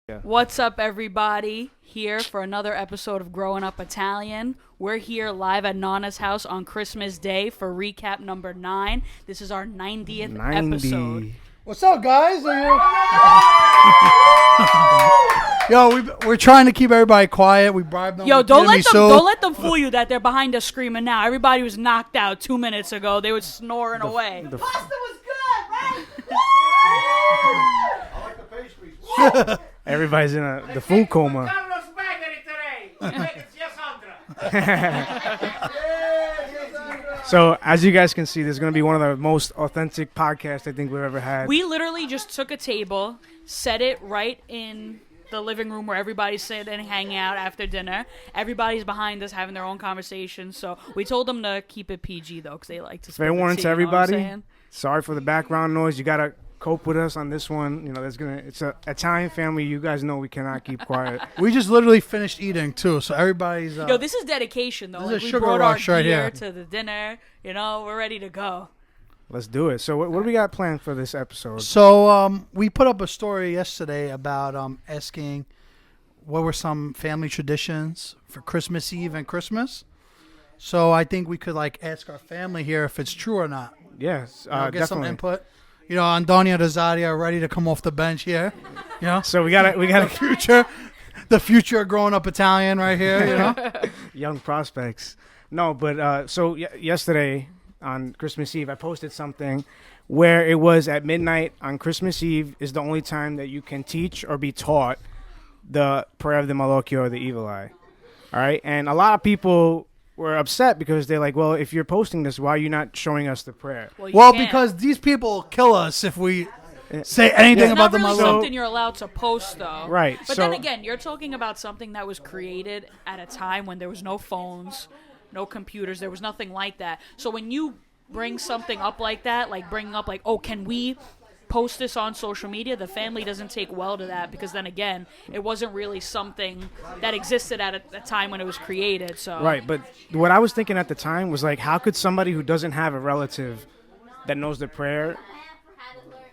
Yeah. What's up, everybody? Here for another episode of Growing Up Italian. We're here live at Nana's house on Christmas Day for recap number 9. This is our 90th 90. episode. What's up, guys? Yo, we're trying to keep everybody quiet. We bribed them. Yo, with don't let tiramisu. them fool you that they're behind us screaming now. Everybody was knocked out 2 minutes ago. They were snoring away. Pasta was good, right? I like the pastries. Everybody's in the food coma. Carlo Spaghetti today. Yes, So, as you guys can see, this is going to be one of the most authentic podcasts I think we've ever had. We literally just took a table, set it right in the living room where everybody's sitting and hanging out after dinner. Everybody's behind us having their own conversations. So we told them to keep it PG, though, because they like to Fair spill the warning tea, to you know what I'm everybody. saying? Sorry for the background noise. You got to cope with us on this one. You know, it's an Italian family. You guys know we cannot keep quiet. We just literally finished eating too, so everybody's. Yo, this is dedication, though. This is Like, a we sugar brought our rush right gear here. to the dinner. You know, we're ready to go. Let's do it. So, what do we got planned for this episode? So we put up a story yesterday about asking what were some family traditions for Christmas Eve and Christmas. So I think we could ask our family here if it's true or not. Yes, Get definitely. some input. You know, Antonia Rosaria ready to come off the bench here. You know, So we got the future growing up Italian right here. You know, young prospects. No, but yesterday on Christmas Eve, I posted something where it was at midnight on Christmas Eve is the only time that you can teach or be taught the prayer of the Malocchio or the evil eye. All right, and a lot of people were upset because they're like, well, if you're posting this, why are you not showing us the prayer? You well, can't. because these people kill us if we say anything It's about not the really Malocchio. something you're allowed to post, though. Right, But so- then again, you're talking about something that was created at a time when there was no phones, no computers, there was nothing like that. So when you bring something up like that, like bringing up like, oh, can we post this on social media, the family doesn't take well to that because then again, it wasn't really something that existed at a time when it was created. So Right, but what I was thinking at the time was like, how could somebody who doesn't have a relative that knows the prayer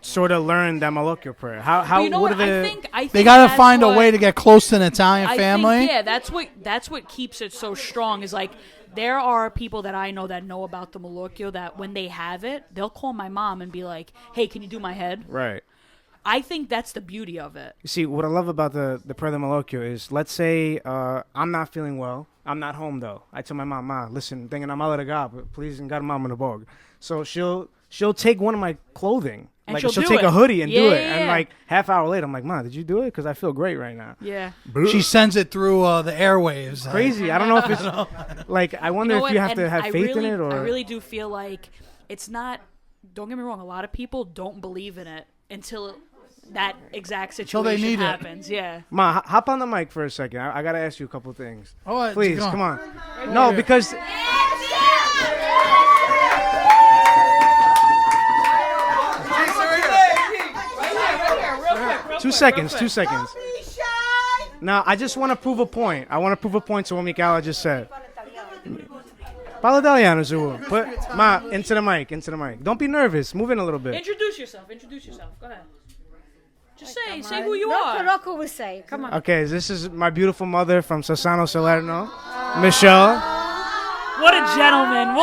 sort of learn that Malocchio prayer? How But you know what what? are I think They gotta that's find a what- way to get close to an Italian I family. think, yeah, that's what keeps it so strong. Is like there are people that I know that know about the Malocchio that when they have it, they'll call my mom and be like, "Hey, can you do my head?" right? I think that's the beauty of it. You see, what I love about the prayer of the Malocchio is, let's say I'm not feeling well. I'm not home, though. I tell my mom, Ma, listen, thinking I'm out of God, but please, and God, mom in the bog. So she'll take one of my clothing. And like, she'll do take it. a hoodie and do it. Yeah, And, yeah. like, half hour later, I'm like, Ma, did you do it? Because I feel great right now. Yeah. She sends it through the airwaves. Crazy. I don't know if it's, like, I wonder if you have to have faith in it or... I really do feel like it's not. Don't get me wrong. A lot of people don't believe in it until that exact Until they situation need it. happens. Yeah. Ma, hop on the mic for a second. I got to ask you a couple of things. All right, Please, go on. come on. No, because... 2 seconds. Now, I just want to prove a point. I want to prove a point to what Michaela just said. Parla italiano, Zu. Put, Ma, into the mic. Don't be nervous. Move in a little bit. Introduce yourself. Go ahead. Just say who you are. Rocco will say. Come on. Okay, this is my beautiful mother from Sassano Salerno, Michelle. What a gentleman.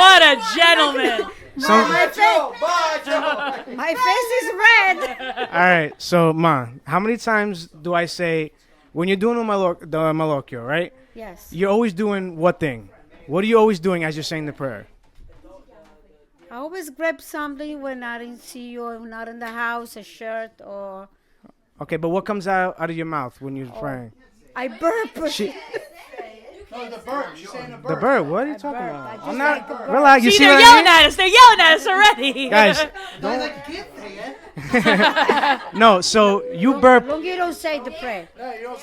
My face is red. All right, so, Ma, how many times do I say, when you're doing the Malocchio, right? Yes. You're always doing what thing? What are you always doing as you're saying the prayer? I always grab something when I didn't see you or not in the house, a shirt or Okay, but what comes out of your mouth when you're praying? I burp. No, the bird. She's saying the The bird. What are you talking burp. I about? just I'm like not. a bird. Relax. You See, see they're what yelling I at us. They're yelling at us already. mean? Guys, no. So you burp. Long you don't say the prayer. You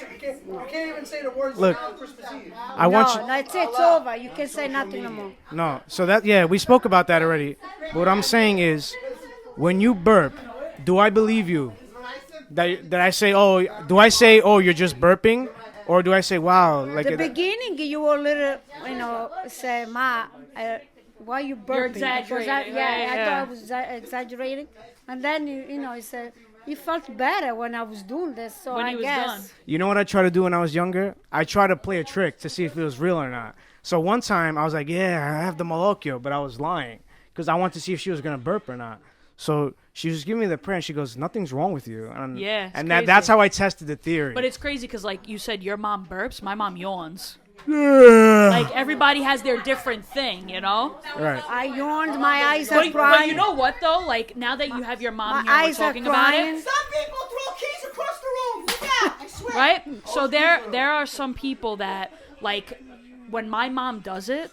can't even say the words Look, on Christmas Eve. I want you. No, it's over. You can say nothing no more. No. So we spoke about that already. But what I'm saying is, when you burp, do I believe you? That I say, oh, do I say, oh, you're just burping? Or do I say, wow, like The beginning, you were a little, say, Ma, why you burping? exaggerating, Because I right? thought I was exaggerating. And then, you said, he felt better when I was doing this. So When I he was guess. done. You know what I tried to do when I was younger? I tried to play a trick to see if it was real or not. So one time I was like, yeah, I have the malocchio, but I was lying because I wanted to see if she was going to burp or not. So she was giving me the prayer and she goes, nothing's wrong with you. And, Yeah, it's and crazy. that's how I tested the theory. But it's crazy because, like you said, your mom burps. My mom yawns. Yeah. Like, everybody has their different thing, you know? Right. I yawned, my eyes are But crying. you know what, though? Like, now that you have your mom My here, we're eyes are talking about crying. it. Some people throw keys across the room. Look out, I swear. Right? So there are some people that, like, when my mom does it,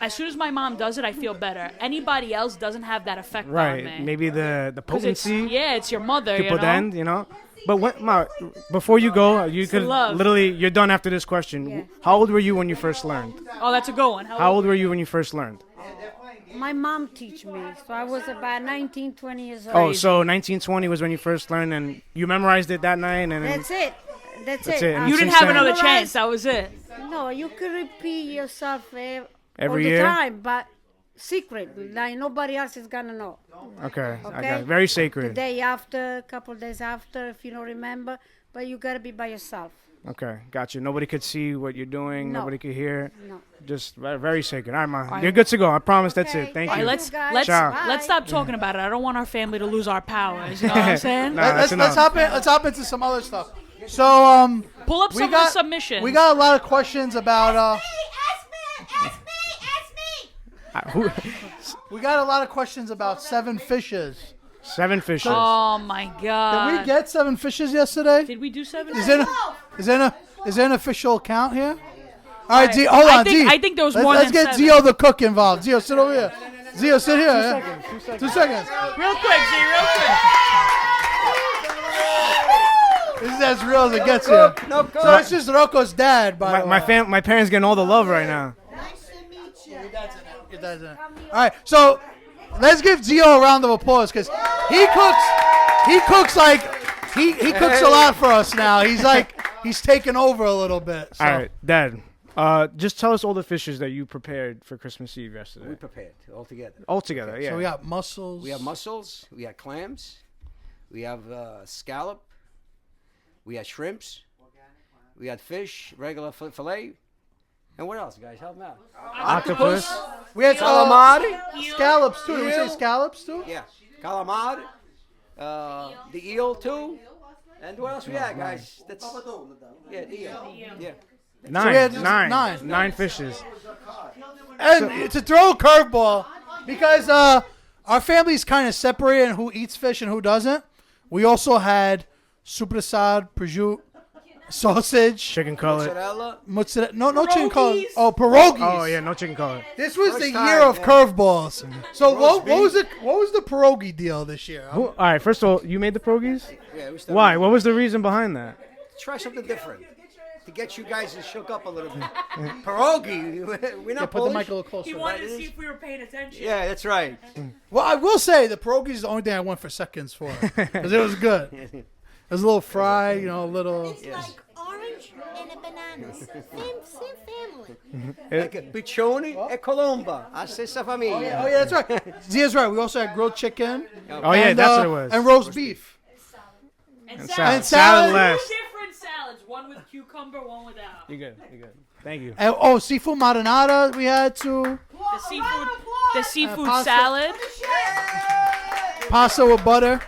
as soon as my mom does it, I feel better. Anybody else doesn't have that effect on Right. me. Maybe the 'Cause it's, potency yeah, it's your mother, could you know? end, you know? But what, Ma, before you go, you could love. literally, you're done after this question. Yeah. How old were you when you first learned? Oh, that's a good one. How old were you when you first learned? My mom teach me, so I was about 19, 20 years old. Oh, so 1920 was when you first learned, and you memorized it that night, and then That's it. That's That's it. it. And You since didn't have then- another Memorize- chance. That was it. No, you can repeat yourself Every all year? the time, but secret. Like nobody else is gonna know. okay, I Okay. got it. Very The sacred. day after, a couple days after, if you don't remember, but you gotta be by yourself. Okay, got you. Nobody could see what you're doing. No. Nobody could hear. No. Just very sacred. All right, Ma. right. You're good to go. I promise that's Okay, it. Thank All you. right, you let's guys. let's Ciao. let's stop talking about it. I don't want our family to lose our powers. You know what I'm saying? Nah, that's Let's enough. hop into some other stuff. So Pull up we some of got the submissions. we got a lot of questions about Ask me. Who- we got a lot of questions about 7 fishes. 7 fishes. Oh my god. Did we get 7 fishes yesterday? Did we do 7? Is there an official count here? All right, Zio, hold I on, think- Zio. I think there was let's, more Let's than get 7. Zio the cook involved. Zio, sit over here. Zio, sit here. 2 seconds. Real quick, Z, real quick. This is as real as it gets here. So it's just Rocco's dad, by the way. My parents getting all the love right now. Your dad's in it. All right, so let's give Zio a round of applause because he cooks. He cooks like he cooks a lot for us now. He's taken over a little bit. So. All right, Dad. Just tell us all the fishes that you prepared for Christmas Eve We yesterday. prepared all together. All together, yeah. So we got mussels. We have mussels. We have clams. We have scallop. We had shrimps. We had fish, regular fillet. And what else, guys? Help me out. Octopus. We had Calamari. scallops too. Did we say Eel. scallops too? Yeah. Calamari. The eel, too. And what else we had, guys? That's, yeah, the eel. Yeah. Nine. we had Nine. nine. Fishes. And to throw a curveball, because our family's kind of separated in who eats fish and who doesn't, we also had supersad, prosciutto, sausage, Chicken cutlet. Mozzarella. no chicken cutlet. Oh, pierogies. Oh, yeah, no chicken cutlet. This was First the time, year of yeah. curveballs. So what beef. was the pierogi deal this year? All right, first of all, you made the pierogies? Yeah, we started. Why? What was the reason behind that? Try something different. To get you guys shook up a little bit. Pierogi. We're not Put the Polish. mic a little closer. He wanted to see if we were paying attention. Yeah, that's right. Well, I will say the pierogi is the only thing I went for seconds for because it was good. It was a little fry, a little. It's like orange and a banana. Same family. Piccioni e colomba. La stessa famiglia. Oh yeah, that's right. Zia's right. We also had grilled chicken. Oh, yeah, and, that's what it was. And roast beef. And And salad. And salad salad. last. Two different salads. One with cucumber, one without. You're good. You're good. Thank you. And, seafood marinara we had too. The seafood pasta. salad. Pasta with butter.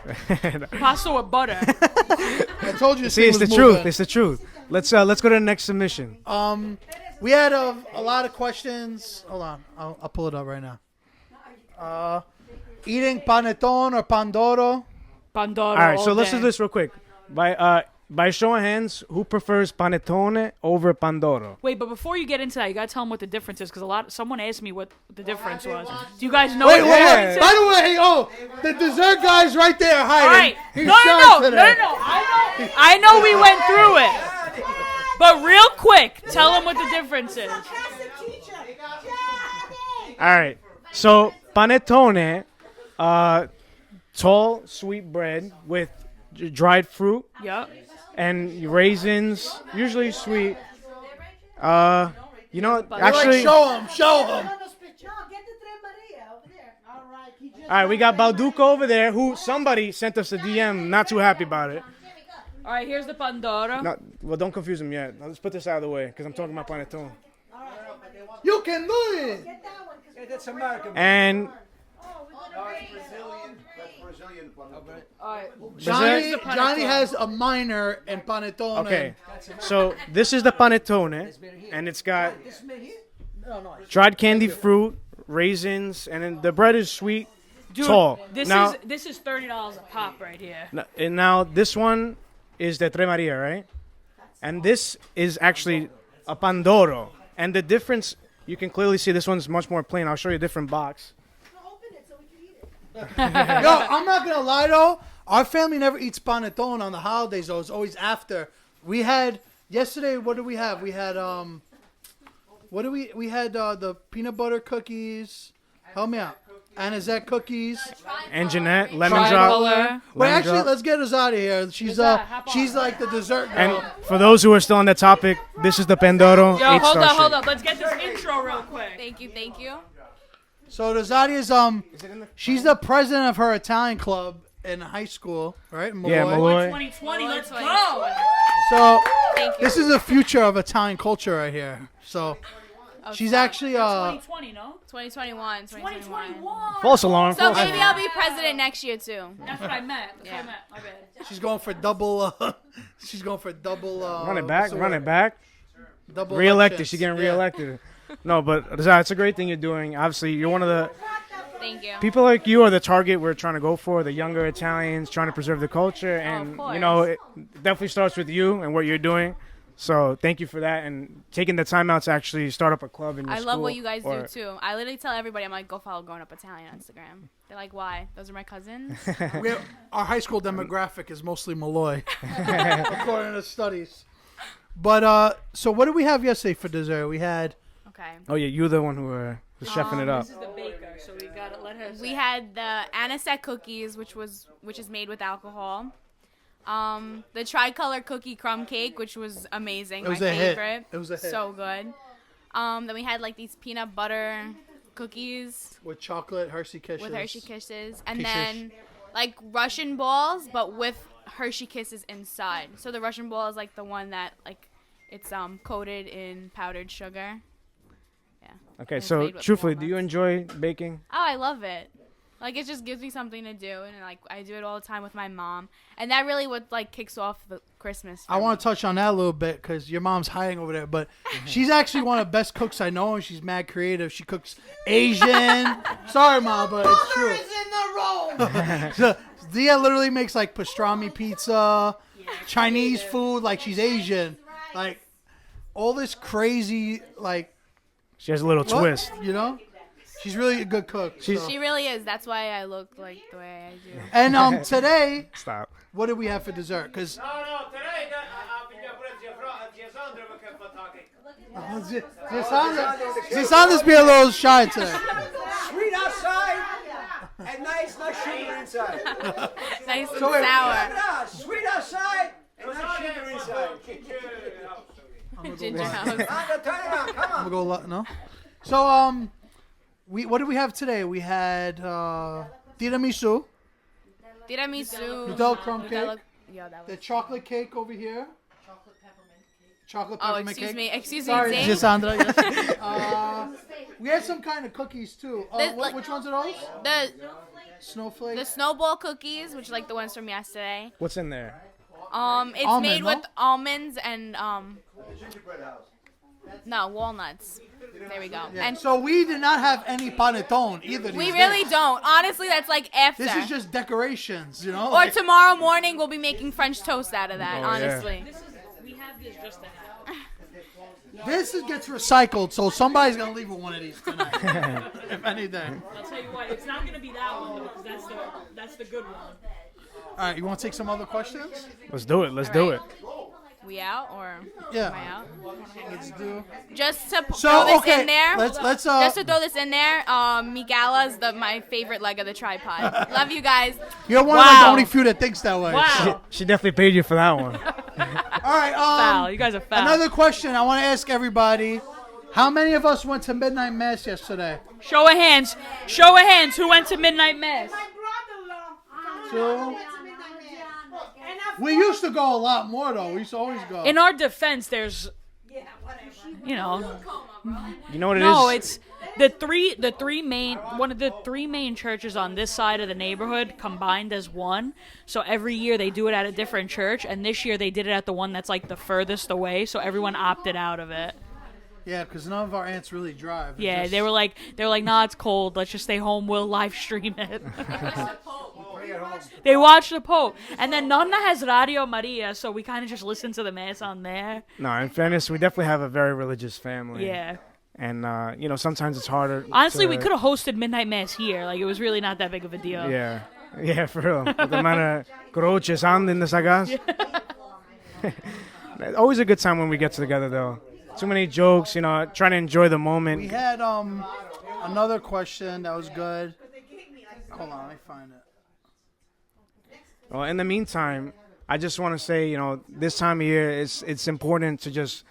Pasta with butter. I told you. This See, thing it's the was truth. moving. It's the truth. Let's go to the next submission. We had a lot of questions. Hold on, I'll pull it up right now. Eating panettone or pandoro? Pandoro. All right, so all let's day. do this real quick. By show of hands, who prefers panettone over pandoro? Wait, but before you get into that, you gotta tell them what the difference is, because someone asked me what the difference was. Do you guys know Wait, what wait, the wait. difference is? By the way, the dessert guy's right there hiding. All right. He's No. shy today. I know we went through it. But real quick, tell them what the difference is. All right, so panettone, tall sweet bread with dried fruit Yep. and raisins, usually sweet. Like, Actually, show him. All right, we got Balduco over there, who somebody sent us a DM, not too happy about it. All right, here's the Pandora. No, well, don't confuse him yet. Let's put this out of the way, because I'm talking about Panettone. You can do it. Yeah, that's American. And All right. Johnny has a minor in Panettone. okay, so this is the Panettone, and it's got dried candy fruit, raisins, and then the bread is sweet, Dude, tall. this Now, is $30 a pop right here. and now this one is the Tre Maria, right? And this is actually a Pandoro. And the difference, you can clearly see this one's much more plain. I'll show you a different box. Yo, I'm not gonna lie though. Our family never eats panettone on the holidays. Though it's always after. We had yesterday. What did we have? We had What do we had the peanut butter cookies. Help me out. Anisette cookies. And Jeanette, lemon drop. Tricolor. Wait, Lemon actually, drop. let's get us out of here. She's like the dessert girl. And for those who are still on that topic, this is the Pandoro. Yo, 8-star hold shake. up. Let's get this intro real quick. Thank you. So Rosatia's she's the president of her Italian club in high school, right? In Yeah, Malloy. 2020, let's go. So Thank you. this is the future of Italian culture right here. So she's actually 2020, no? 2021. 2021. False alarm. So false maybe alarm. I'll be president next year too. That's what I meant. My bad. she's going for double. She's going for double. Run it back. Run it back. Double Reelected. elections. She's getting Yeah. reelected. No, but it's a great thing you're doing. Obviously, you're one of the Thank you. people like you are the target we're trying to go for. The younger Italians trying to preserve the culture, and course. you know, it definitely starts with you and what you're doing. So thank you for that and taking the time out to actually start up a club in your I school. love what you guys do or- too. I literally tell everybody, I'm like, go follow Growing Up Italian on Instagram. They're like, why? Those are my cousins. Our high school demographic is mostly Malloy, according to studies. But so what did we have yesterday for dessert? We had Okay. Oh yeah, you're the one who was chefing it up. This is the baker, so we gotta let her. We had the anisette cookies, which is made with alcohol. The tricolor cookie crumb cake, which was amazing. It was my a hit. favorite. It was a hit. So good. Then we had like these peanut butter cookies with chocolate Hershey Kisses. with Hershey Kisses, and Kisses. then like Russian balls, but with Hershey Kisses inside. So the Russian ball is like the one that like it's coated in powdered sugar. Yeah. Okay, It's so made with truthfully, do you walnuts. enjoy baking? Oh, I love it. Like it just gives me something to do, and like I do it all the time with my mom, and that really what like kicks off the Christmas. I want to touch on that a little bit because your mom's hiding over there, but she's actually one of the best cooks I know, and she's mad creative. She cooks Asian. Sorry, Mom, but it's true. So, Zia literally makes like pastrami pizza, Chinese food, like she's Asian, like all this crazy like She has a little what? twist. You know. She's really a good cook. She's- so. She really is. That's why I look like the way I do. And today, Stop. what did we have for dessert? Because Zisanda's being a little shy today. Sweet outside and nice, not sugar inside. Nice and So wait- sour. Sweet outside and not sugar inside. Ginger house. Turn around, come on. I'm gonna go no. So what did we have today? We had tiramisu, Tiramisu. Nutella crumb Nutella- cake, Yeah, that the was. chocolate cake over here. Chocolate Oh, peppermint excuse cake. me. Excuse Sorry, me. Zane. Gisandra. Yes. We had some kind of cookies too. Like- Which ones are those? The Snowflake. snowball cookies, which are like the ones from yesterday. What's in there? It's Almond, made no? with almonds and no walnuts. There we go. And So we did not have any panettone either. we these really days. don't. Honestly, that's like after. This is just decorations, you know. Or like- tomorrow morning we'll be making French toast out of that. Oh, yeah. Honestly. We have this just to have. This gets recycled, so somebody's gonna leave with one of these tonight, if anything. I'll tell you what, it's not gonna be that one though, because that's the good one. All right, you want to take some other questions? Let's do it. Let's do it. We out or Yeah. am I out? Let's do. Just to So throw this okay, in there. let's Just to throw this in there, Migala's my favorite leg of the tripod. Love you guys. You're one of the Wow. only few that thinks that way. Wow. She definitely paid you for that one. All right. Foul. You guys are foul. Another question I want to ask everybody How many of us went to midnight mass yesterday? Show of hands. Show of hands. Who went to midnight mass? Two. We used to go a lot more though. We used to always go. In our defense, there's, you know, You know what it is? no, it's the three main, one of the three main churches on this side of the neighborhood combined as one. So every year they do it at a different church, and this year they did it at the one that's like the furthest away. So everyone opted out of it. Yeah, because none of our aunts really drive. It's Yeah, just- they were like, nah, it's cold. Let's just stay home. We'll live stream it. They watch the Pope, and then Nonna has Radio Maria, so we kind of just listen to the mass on there. No, in fairness, we definitely have a very religious family. Yeah. And, you know, sometimes it's harder. Honestly, to- we could have hosted midnight mass here. Like, it was really not that big of a deal. Yeah. Yeah, for real. With the amount of croches in the sagas. Always a good time when we get together, though. Too many jokes, you know, trying to enjoy the moment. We had another question that was good. Hold on, let me find it. Well, in the meantime, I just want to say, you know, this time of year, it's important to just,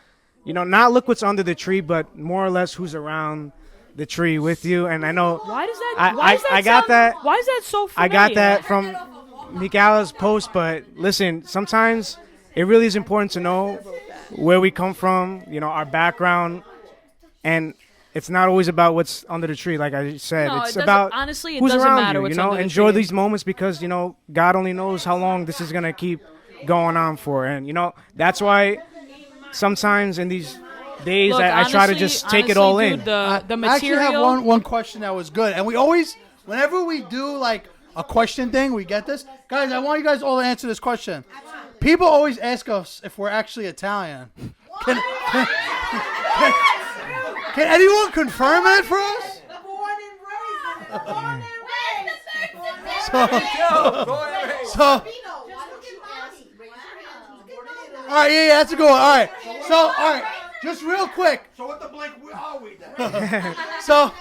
you know, not look what's under the tree, but more or less who's around the tree with you. And I know Why does that? I got that. Why is that so I familiar? got that from Mikala's post, but listen, sometimes it really is important to know where we come from, you know, our background, and it's not always about what's under the tree, like I said. No, it it's doesn't- about honestly, it who's doesn't around matter you. what's You know, under the enjoy tree. these moments because you know God only knows how long this is gonna keep going on for, and you know that's why sometimes in these days Look, I try to honestly- just take it honestly, all dude, in. The I actually material. have one question that was good, and we always, whenever we do like a question thing, we get this. Guys, I want you guys all to answer this question. People always ask us if we're actually Italian. Can anyone confirm that for us? So, all right, yeah, that's a good one. All right, so, all right, just real quick. So what the blank are we then? So,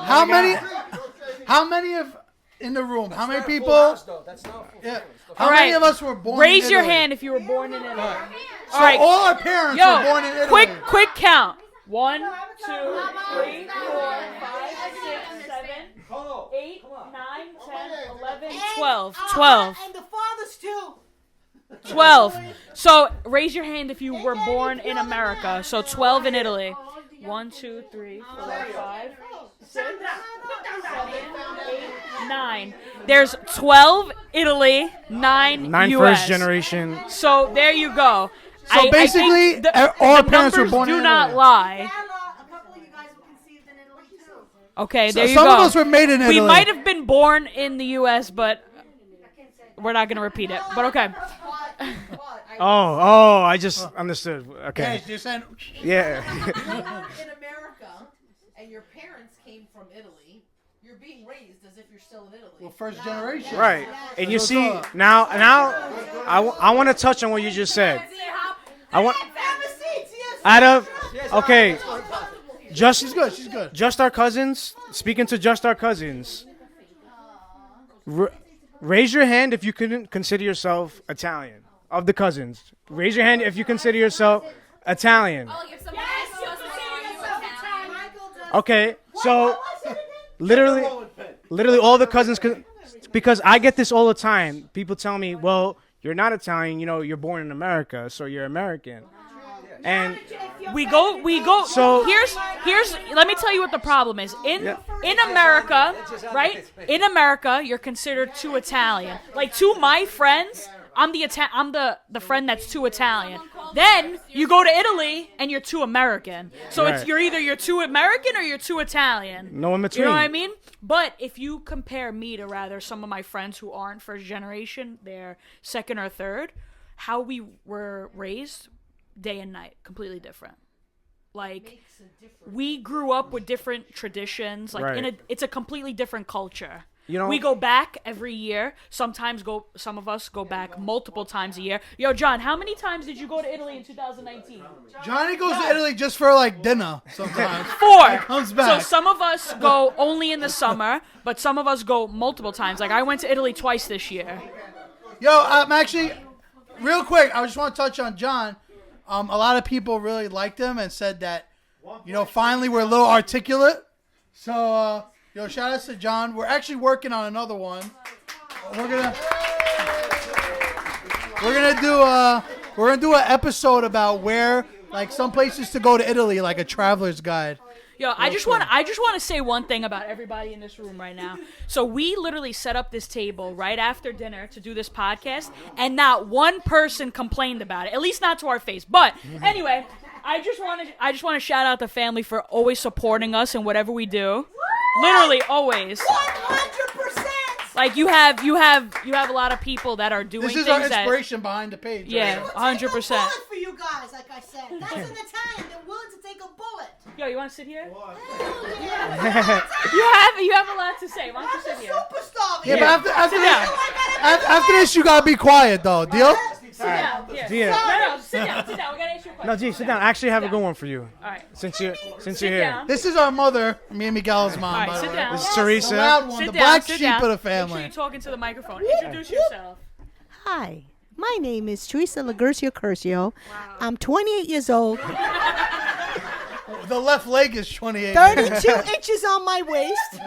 how many of in the room? How many people? Yeah. How All many right. of us were born? Raise in your Italy? hand if you were born in Italy. So All right. all our parents were born in Yo, Italy. quick count. 1, 2, 3, 4, 5, 6, 7, 8, 9, 10, 11, 12. 12. And the fathers too. 12. So raise your hand if you were born in America. So 12 in Italy. 1, 2, 3, 4, 5, 6, 7, 8, 9. There's 12 Italy, 9 9 US. first generation. So there you go. So I basically, think all our the parents were numbers born do in not Italy. lie. A couple of you guys were conceived in Italy too. Okay, there you Some go. of us were made in Italy. We might have been born in the U.S., but we're not going to repeat it. But okay. Oh, I just understood. Okay. Yeah, you're saying, Yeah. In America, and your parents came from Italy, you're being raised as if you're still in Italy. well, first generation. Right. And you That's see, all. now I want to touch on what you just said. I want out of okay, just She's good. She's good. just our cousins. Speaking to just our cousins. Raise your hand if you couldn't consider yourself Italian. Of the cousins, raise your hand if you consider yourself Italian. Okay, so literally all the cousins, because I get this all the time. People tell me, well, you're not Italian, you know, you're born in America, so you're American. And We go. So- here's. Let me tell you what the problem is. In America, right? In America, you're considered too Italian. Like to my friends, I'm the friend that's too Italian. Then you go to Italy and you're too American. So it's Right. you're too American or you're too Italian. no in between. You know what I mean? But if you compare me to rather some of my friends who aren't first generation, they're second or third, how we were raised, day and night, completely different. Like we grew up with different traditions. Like Right. it's a completely different culture. You know- we go back every year. Some of us go back multiple times a year. Yo, John, how many times did you go to Italy in 2019? Johnny goes to Italy just for like dinner sometimes. 4. Comes back. So some of us go only in the summer, but some of us go multiple times. Like I went to Italy twice this year. Yo, I'm actually, real quick, I just want to touch on John. A lot of people really liked him and said that Finally we're a little articulate. So, shout out to John. We're actually working on another one. We're gonna do an episode about where, like, some places to go to Italy, like a traveler's guide. Yo, I just want to say one thing about everybody in this room right now. So we literally set up this table right after dinner to do this podcast, and not one person complained about it. At least not to our face. But anyway, I just want to shout out the family for always supporting us in whatever we do. Literally always. 100%. Like you have a lot of people that are doing This is things our inspiration behind the page. Yeah, right? 100%. Bullet for you guys, like I said. That's an Italian. They're willing to take a bullet. Yo, you want to sit here? Yeah. You have a lot to say. Why don't you sit here? Superstar. Yeah, but after this, you gotta be quiet, though. Deal? Sit down. Yeah. Gia. No, sit down. Sit down. We gotta ask you a question. No, G, sit down. I actually have a good one for you. All right. Since you're Sit here. down. This is our mother, me and Miguel's mom. All right, by the sit way. down. This is The Teresa. loud one, Sit the down, black sit sheep down. of the Make sure family. you're talking to the microphone. Introduce yourself. Hi, my name is Teresa Laguercio Curcio. I'm 28 years old, The left leg is 28. 32 inches on my waist.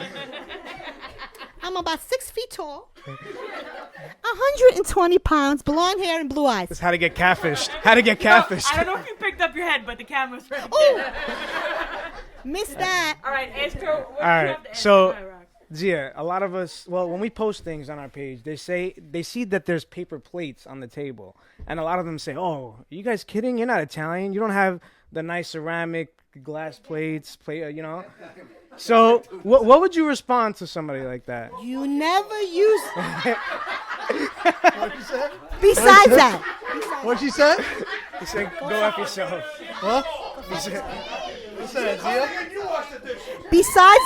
I'm about 6 feet tall, 120 pounds, blonde hair and blue eyes. It's how to get catfished. How to get catfished. I don't know if you picked up your head, but the camera's right Ooh, there. missed that. All right, ask her. What All you right, have to ask so her, Rock? Gia, a lot of us, well, when we post things on our page, they see that there's paper plates on the table, and a lot of them say, "Oh, are you guys kidding? You're not Italian. You don't have the nice ceramic glass plates, So, what would you respond to somebody like that? You never use. What'd you say? Besides that, What'd she say? He said, "Go F yourself." What? He said, What's that, Zia? besides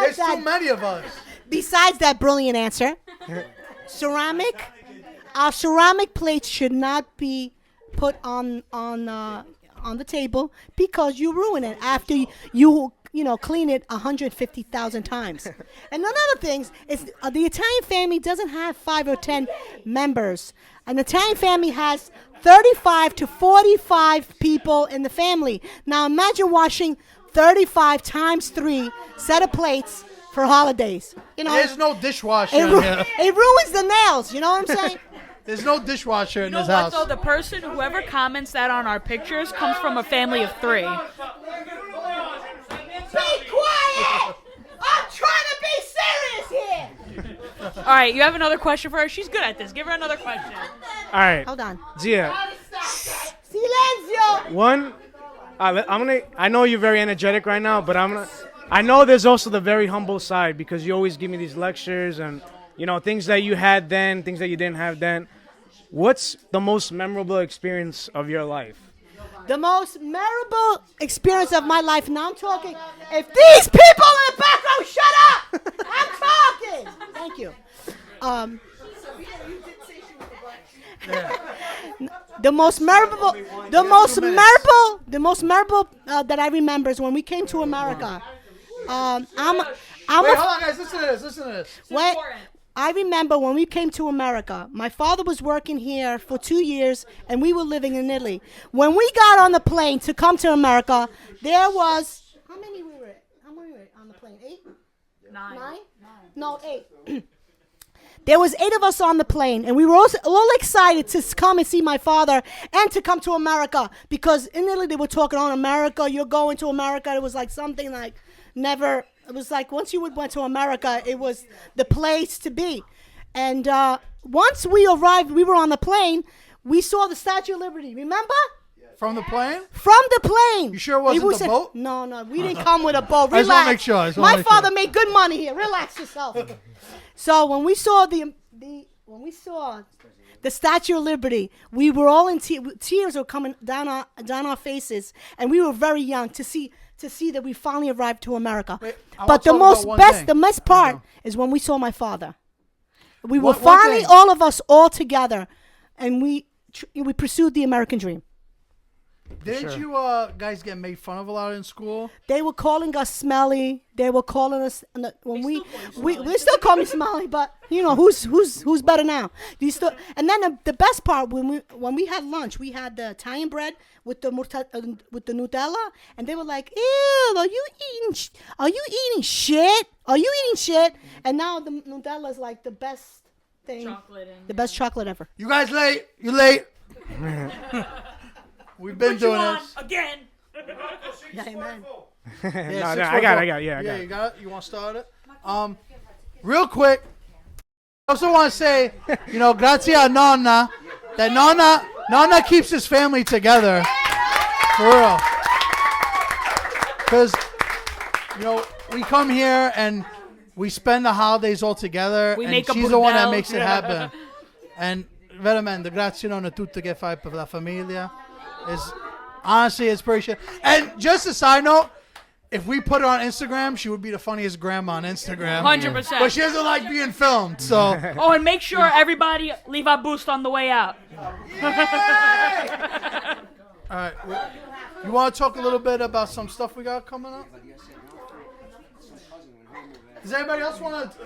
There's too that, many of us. besides that brilliant answer, our ceramic plates should not be put on the table because you ruin it after you clean it 150,000 times. And another thing is the Italian family doesn't have 5 or 10 members. An Italian family has 35 to 45 people in the family. Now imagine washing 35 times 3 set of plates for holidays. There's no dishwasher in here. It ruins the nails. You know what I'm saying? There's no dishwasher in You know this what, house. though? The person, whoever comments that on our pictures, comes from a family of 3. Be quiet! I'm trying to be serious here. All right, you have another question for her? She's good at this. Give her another question. "All right, Hold on. Gia, Silenzio. one, I know you're very energetic right now, but I know there's also the very humble side because you always give me these lectures and, things that you had then, things that you didn't have then. What's the most memorable experience of your life?" The most memorable experience of my life. Now I'm talking. If these people in the background shut up, I'm talking. Thank you. The most memorable that I remember is when we came to America. Wait, hold on, guys. Listen to this. I remember when we came to America, my father was working here for 2 years, and we were living in Italy. When we got on the plane to come to America, there was how many we were on the plane? 8? 9? No, 8. There was 8 of us on the plane, and we were all excited to come and see my father and to come to America because in Italy they were talking on America. You're going to America. It was like something like never. It was like once you went to America, it was the place to be. And once we arrived, we were on the plane. We saw the Statue of Liberty. Remember? From the plane? From the plane. You sure it wasn't the boat? No, we didn't come with a boat. I just Relax. wanna make sure. My father made good money here. Relax yourself. So when we saw the Statue of Liberty, we were all in tears were coming down our faces, and we were very young to see that we finally arrived to America. Wait, but the best part is when we saw my father. We were finally all of us all together, and we pursued the American dream. Didn't sure. you guys get made fun of a lot in school? They were calling us smelly. They were calling us when we still call me smelly, but you know who's better now. These still, and then the best part when we had lunch, we had the Italian bread with the with the Nutella, and they were like, "Ew, are you eating shit? Are you eating shit?" And now the Nutella is like the best thing, the best chocolate ever. You guys late? You late? We've been doing this again. Yeah, amen. No, Yeah, I got it. Yeah, I got yeah, it. you got it. You want to start it? Real quick. I also want to say, grazie a Nonna. That Nonna keeps his family together. For real. Because, we come here and we spend the holidays all together. We and make a she's the one that burdel. makes it happen. And veramente, grazie Nonna tutto che fai per la famiglia. Honestly, it's pretty shit. And just a side note, if we put her on Instagram, she would be the funniest grandma on Instagram. 100%. But she doesn't like being filmed, so. Oh, and make sure everybody leave a boost on the way out. All right. You want to talk a little bit about some stuff we got coming up? Does anybody else want to,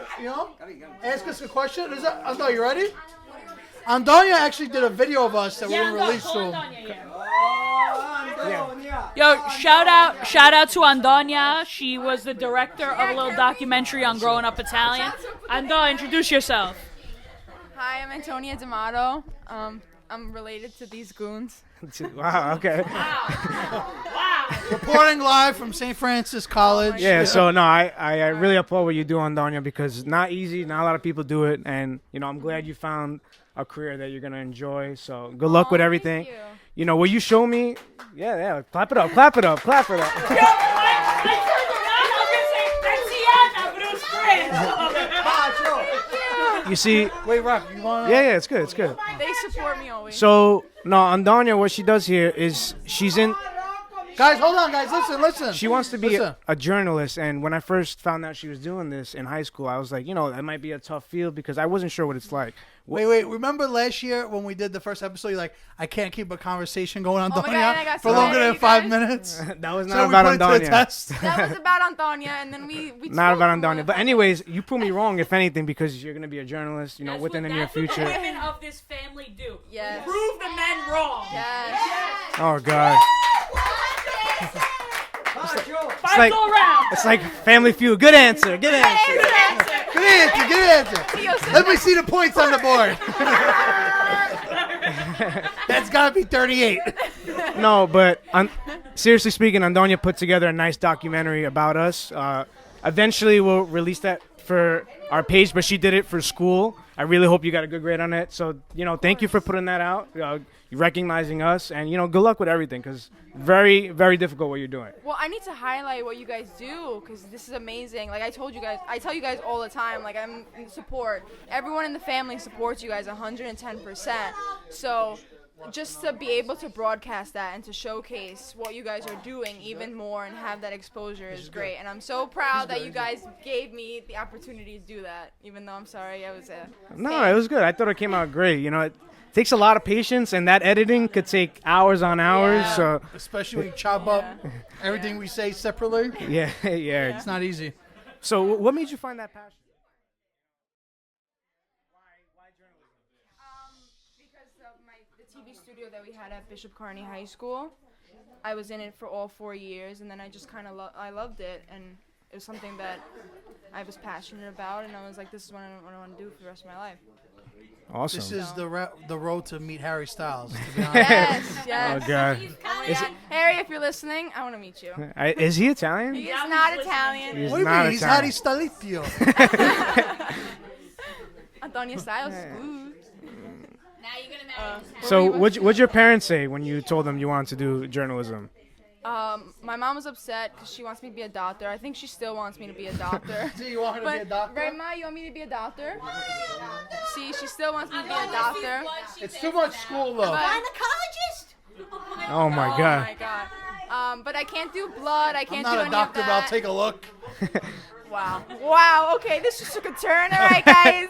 ask us a question? Antonio, you ready? Antonio actually did a video of us that we released to him. Yo, shout out to Andonia. She was the director of a little documentary on growing up Italian. Ando, introduce yourself. Hi, I'm Antonia D'Amato. I'm related to these goons. Wow. Okay. Wow. Reporting live from St. Francis College. Yeah. So no, I really applaud what you do on Donya because not easy. Not a lot of people do it, and I'm glad you found a career that you're gonna enjoy. So good luck with everything. Thank you. Will you show me? Yeah. Clap it up. Clap it up. Clap it up. I turned around, I was going to say, Bruce You see? Wait, Rob, you want to? Yeah. It's good. It's good. They support me always. So no, on Donya, what she does here is she's in. Guys, hold on, guys. Listen. She wants to be Listen. a journalist, and when I first found out she was doing this in high school, I was like, that might be a tough field because I wasn't sure what it's like. Wait. Remember last year when we did the first episode? You're like, I can't keep a conversation going on Oh my God, and I Donya got for so longer mad at than you 5 guys. minutes. That was So not we about put it to the Andonia. test. That was about Antonia, and then we Not spoke about more Andonia. But about anyways, you prove me wrong, if anything, because you're going to be a journalist, within the near That's what future. the women of this family do. Yes. Prove the men wrong. Yes. Oh, God. Five all round. It's like Family Feud. Good answer. Good answer. Good answer. Let me see the points on the board. That's got to be 38. No, but seriously speaking, Andonia put together a nice documentary about us. Eventually, we'll release that for our page, but she did it for school. I really hope you got a good grade on it. So, thank you for putting that out, recognizing us, and, good luck with everything because very, very difficult what you're doing. Well, I need to highlight what you guys do because this is amazing. Like I tell you guys all the time, like I'm in support. Everyone in the family supports you guys 110%. So just to be able to broadcast that and to showcase what you guys are doing even more and have that exposure is great. And I'm so proud that you guys gave me the opportunity to do that, even though I'm sorry I was a No, it was good. I thought it came out great. It takes a lot of patience, and that editing could take hours on hours. Yeah. So Especially when you chop up everything we say separately. yeah. It's not easy. So what made you find that passion? Because of the TV studio that we had at Bishop Kearney High School. I was in it for all 4 years, and then I just kind of I loved it, and it was something that I was passionate about, and I was like, this is what I want to do for the rest of my life. Awesome. This is the road to meet Harry Styles, to be honest. Yes. Oh, God. Harry, if you're listening, I want to meet you. Is he Italian? He is not Italian. He's What do you not mean? He's Italian. Harry Stalitio. Antonia Styles. Ooh. Now you're gonna marry So what'd your parents say when you told them you wanted to do journalism? My mom was upset because she wants me to be a doctor. I think she still wants me to be a doctor. Do you want her to be a doctor? Right, Ma, you want me to be a doctor? See, she still wants me to be a doctor. It's too much school, though. Gynecologist? Oh my Oh God. my God. But I can't do blood. I I'm can't not do a any doctor, of but I'll that. take a look. Wow. Okay, this just took a turn. All right, guys.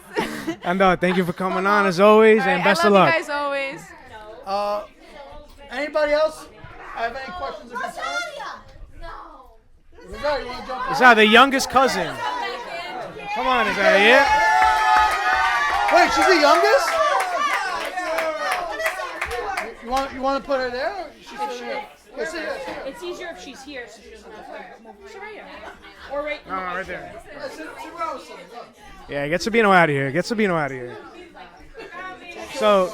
And thank you for coming on as always, All and right, best I of love luck. you guys always. Anybody else? have any questions of concern? Rosario, you want to jump in? Is that the youngest cousin? Come on, is that it? Wait, she's the youngest? You want to put her there? Or she's still here? It's easier if she's here. So she doesn't have to move. Sit right here. Or right. No, right there. Yeah, get Sabino out of here. Get Sabino out of here. So,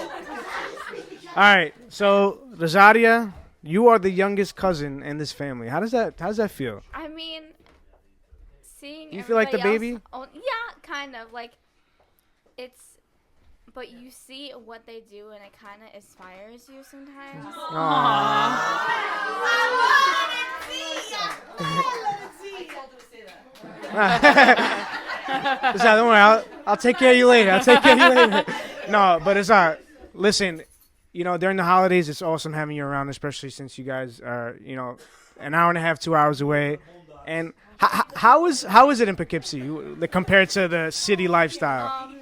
all right. So, Rosaria, you are the youngest cousin in this family. How does that feel? I mean, seeing You feel like the everybody baby? else- Oh, yeah, kind of. Like, it's. But you see what they do, and it kind of inspires you sometimes. Don't worry, I'll take care of you later. No, but it's listen, during the holidays, it's awesome having you around, especially since you guys are, an hour and a half, 2 hours away. And how is it in Poughkeepsie compared to the city lifestyle?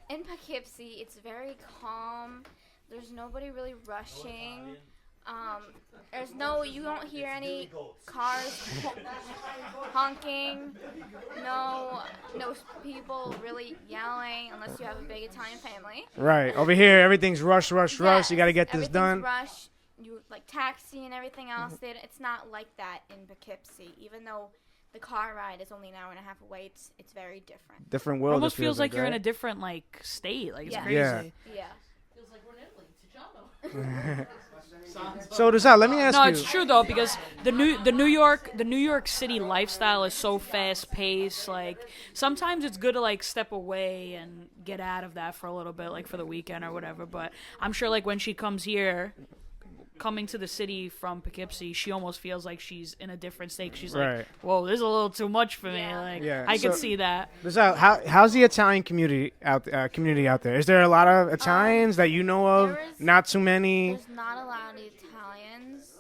In Poughkeepsie, it's very calm. There's nobody really rushing. You don't hear any cars honking. No people really yelling unless you have a big Italian family. Right. Over here, everything's rush. Yes, You got to get this done. Rush. You like taxi and everything else. It's not like that in Poughkeepsie, even though the car ride is only an hour and a half away. It's very different. Different world. It almost feels like you're in right? a different state. Like it's Yeah. crazy. Yeah. Feels like we're in Italy. So does that? Let me ask you. No, it's true though, because the New York City lifestyle is so fast paced. Like sometimes it's good to step away and get out of that for a little bit, like for the weekend or whatever. But I'm sure when she comes here, coming to the city from Poughkeepsie, she almost feels like she's in a different state. She's Right. like, whoa, this is a little too much for me. I could see that. How's the Italian community out there? Is there a lot of Italians that you know of? Not too many. There's not a lot of Italians.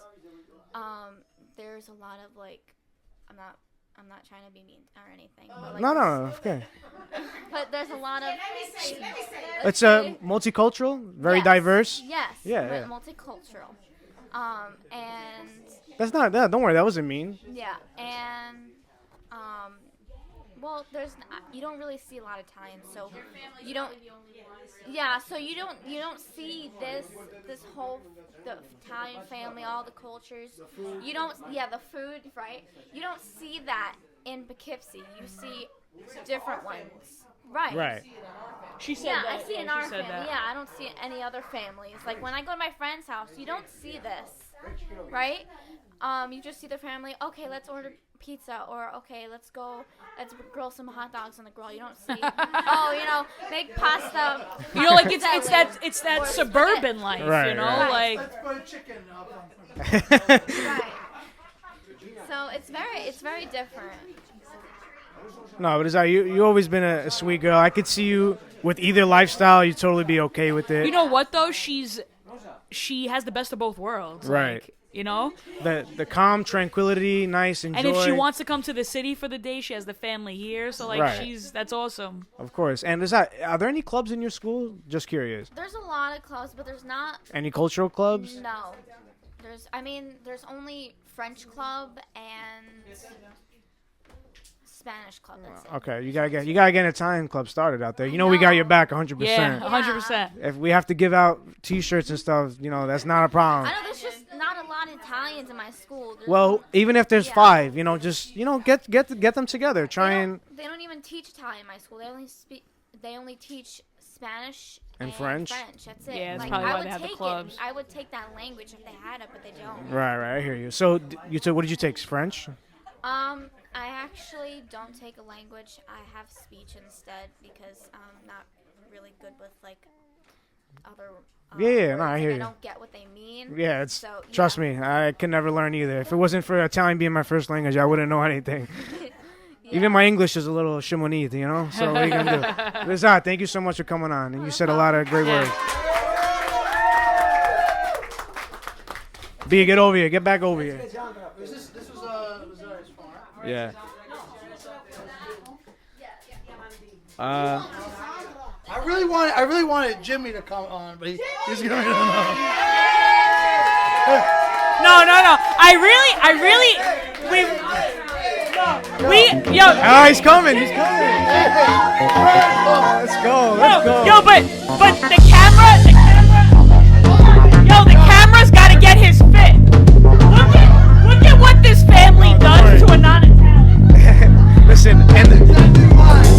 There's a lot of I'm not trying to be mean or anything. But No, okay. But there's a lot of. It's multicultural, very diverse. Yes. Yeah. Multicultural. And. That's not that. Don't worry, that wasn't mean. Yeah, and well, you don't really see a lot of Italians, so you don't. Yeah, so you don't see the Italian family, all the cultures. You don't. Yeah, the food, right? You don't see that in Poughkeepsie. You see different ones. Right. Right. She said yeah, that. I see in She our said family. that. Yeah, I don't see any other families. Like when I go to my friend's house, you don't see this, right? You just see the family. Okay, let's order pizza, or okay, let's grill some hot dogs on the grill. You don't see. Make pasta. It's that suburban life. Right, Right. Let's put chicken up. Right. So it's very different. No, but you always been a sweet girl. I could see you with either lifestyle. You'd totally be okay with it. You know what though? She has the best of both worlds. Right. The calm, tranquility, nice, and And joy. if she wants to come to the city for the day, she has the family here. So Right. that's awesome. Of course. And are there any clubs in your school? Just curious. There's a lot of clubs, but there's not. Any cultural clubs? No. There's only French club and Spanish club. That's it. Okay, you gotta get an Italian club started out there. We got your back 100%. Yeah, 100%. If we have to give out T-shirts and stuff, that's not a problem. I know there's just not a lot of Italians in my school. Well, even if there's 5, just get them together. They don't even teach Italian in my school. They only teach Spanish and French. That's it. Yeah, that's probably why they have the clubs. I would take that language if they had it, but they don't. Right. I hear you. So what did you take? French? I actually don't take a language. I have speech instead because I'm not really good with other. No, I hear you. I don't get what they mean. Yeah, trust me, I could never learn either. If it wasn't for Italian being my first language, I wouldn't know anything. Yeah. Even my English is a little Chamonix, So what are you gonna do? Rizat, thank you so much for coming on, and you said a lot of great words. B, get over here. Get back over here. This was Rosario's farm. Yeah. I really wanted Jimmy to come on, but he's going to know. No. Yo. Oh, he's coming. Let's go. Yo, but the camera's got to get his fit. Look at what this family does to a non-Italian. Listen,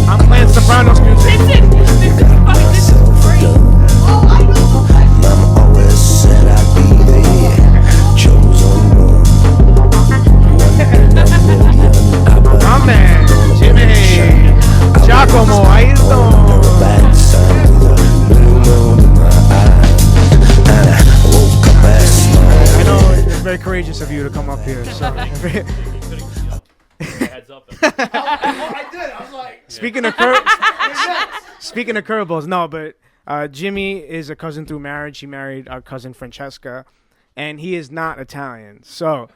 I'm playing Sopranos music. This is great. Mama always said I'd be the chosen one. My man, Jimmy, Giacomo, how you doing? I know it's very courageous of you to come up here. So. Heads up. I did. I was like, Speaking of curveballs, no, but Jimmy is a cousin through marriage. He married our cousin Francesca, and he is not Italian. So,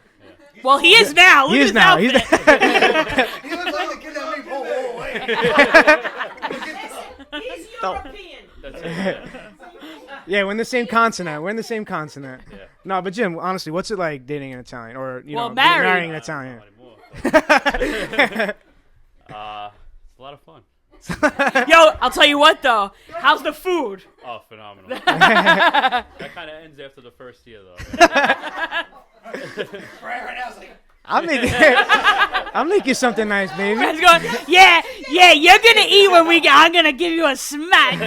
well, he is now. He is now. he looks like the kid that made. Whoa, wait. He's European. That's it. Yeah, we're in the same continent. Yeah. No, but Jim, honestly, what's it like dating an Italian, or marrying an Italian? It's a lot of fun. Yo, I'll tell you what though. How's the food? Oh, phenomenal. That kind of ends after the first year, though. I'll make you something nice, baby. Fred's going, yeah, you're gonna eat when we get. I'm gonna give you a smack.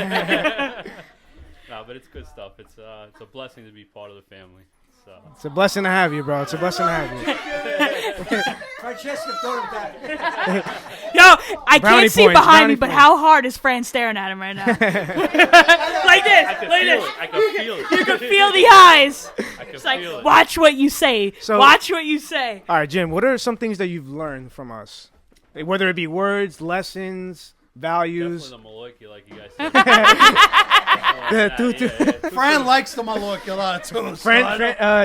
No, but it's good stuff. It's a blessing to be part of the family. So. It's a blessing to have you, bro. It's a blessing to have you. Francesca thought of that. Yo, I Brownie can't see points, behind brownie me, but points. how hard is Fran staring at him right now? Like this, I can feel it. You can feel the eyes. I can It's like, feel it. watch what you say. Watch what you say. All right, Jim, what are some things that you've learned from us? Whether it be words, lessons, values. Definitely the Maloiki, like you guys said. Fran likes the Mallorca a lot too.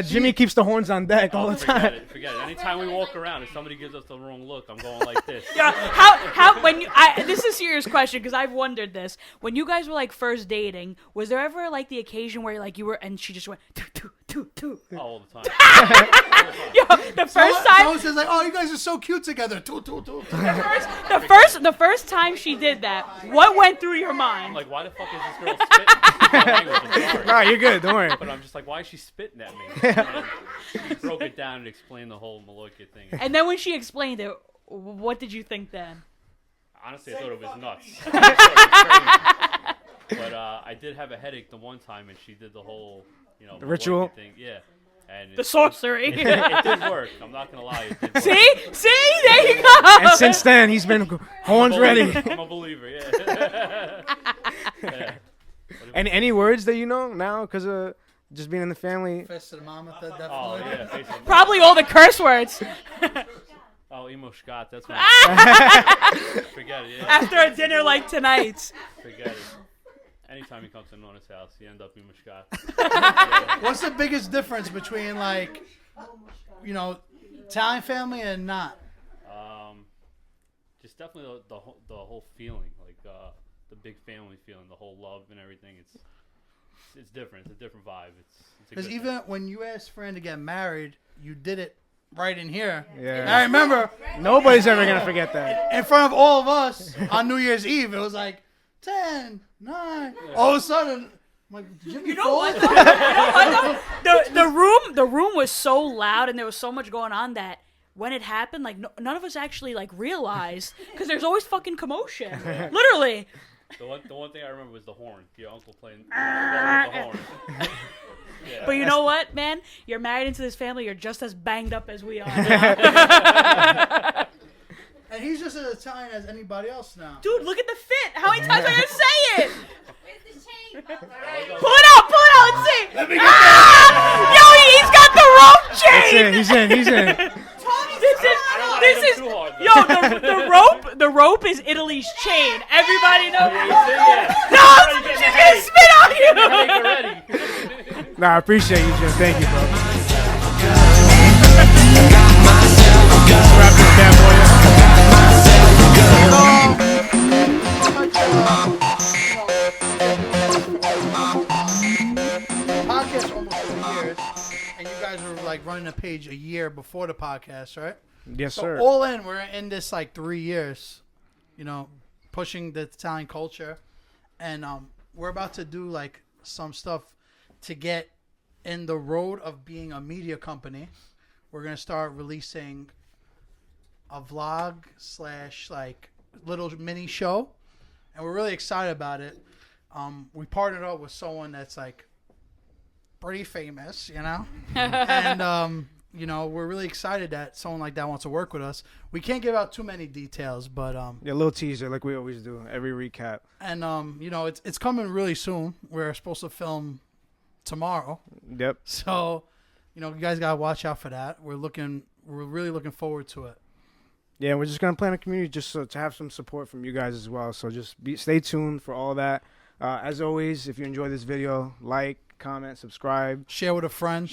Jimmy keeps the horns on deck all the time. Forget it. Anytime we walk around, if somebody gives us the wrong look, I'm going like this. Yeah, this is a serious question because I've wondered this. When you guys were like first dating, was there ever like the occasion where like you were and she just went two? Oh, all the time. Yo, the first time someone says like, "Oh, you guys are so cute together." Two. The first time she did that, what went through your mind? I'm like, why the fuck is this girl spitting? I'm sorry. No, you're good. Don't worry. But I'm just like, why is she spitting at me? And she broke it down and explained the whole Maloika thing. And then when she explained it, what did you think then? Honestly, I thought it was nuts. But I did have a headache the one time, and she did the whole, the ritual thing. Yeah. And the sorcery. It did work. I'm not gonna lie. It did work. See, there you go. And since then, he's been horns ready. I'm a believer. Yeah. Yeah. And any words that you know now because of just being in the family? Oh, yeah, probably all the curse words. Oh, emo Scott, that's what. Forget it. Yeah. After a dinner like tonight. Forget it. Anytime he comes to Nona's house, he ends up emo Scott. What's the biggest difference between like, Italian family and not? Just definitely the whole feeling, like the big family feeling, the whole love and everything. It's different. It's a different vibe. Because even when you asked Fran to get married, you did it right in here. Yeah. And I remember. Nobody's ever gonna forget that. In front of all of us on New Year's Eve, it was like 10, 9. All of a sudden, I'm like, Jimmy, you know what? The room was so loud and there was so much going on that when it happened, like none of us actually like realized because there's always fucking commotion, literally. The one thing I remember was the horn. Your uncle playing the horn. Yeah. But you know what, man? You're married into this family. You're just as banged up as we are. And he's just as Italian as anybody else now. Dude, look at the fit. How many times am I gonna say it? Where's the chain? Pull it out. Let's see. Yo, he's got the rope chain. He's in. This is the rope is Italy's chain. Everybody knows. No, she's gonna spit on you. Nah, I appreciate you, Jim. Thank you, bro. Wrap this bad boy up. Podcast almost 2 years, and you guys were like running the page a year before the podcast, right? Yes, so sir. All in, we're in this like 3 years, pushing the Italian culture, and we're about to do like some stuff to get in the road of being a media company. We're gonna start releasing a vlog / like little mini show, and we're really excited about it. We partnered up with someone that's like pretty famous, and we're really excited that someone like that wants to work with us. We can't give out too many details, but a little teaser like we always do every recap. And it's coming really soon. We're supposed to film tomorrow. Yep. So, you guys gotta watch out for that. We're really looking forward to it. Yeah, we're just gonna plan a community just to have some support from you guys as well. So just stay tuned for all that. As always, if you enjoyed this video, like, comment, subscribe, share with a friend.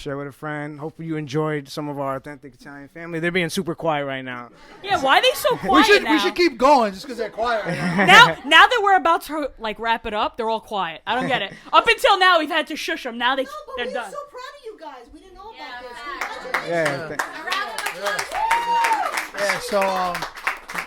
Hopefully you enjoyed some of our authentic Italian family. They're being super quiet right now. Yeah, why are they so quiet now? We should keep going just because they're quiet right now. now that we're about to like wrap it up, they're all quiet. I don't get it. Up until now, we've had to shush them. Now they're done. We're so proud of you guys. We didn't know about this. Yeah. So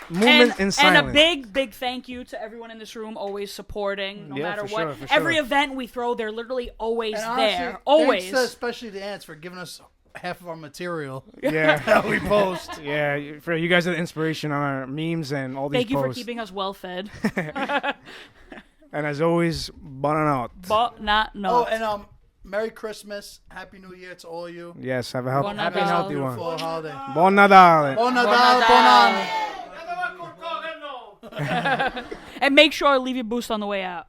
movement in silence. And a big thank you to everyone in this room, always supporting, no matter what. Sure. Every event we throw, they're literally always and honestly, there. Always. Thanks especially the ants for giving us half of our material. Yeah. that we post. Yeah, for you guys are the inspiration on our memes and all these Thank you posts. for keeping us well fed. And as always, buonanotte. Buonanotte. Oh, and Merry Christmas, Happy New Year to all of you. Yes, have a happy and healthy one. Beautiful holiday. Buon Natale. Buon Natale. Buon anno. And make sure to leave your boost on the way out.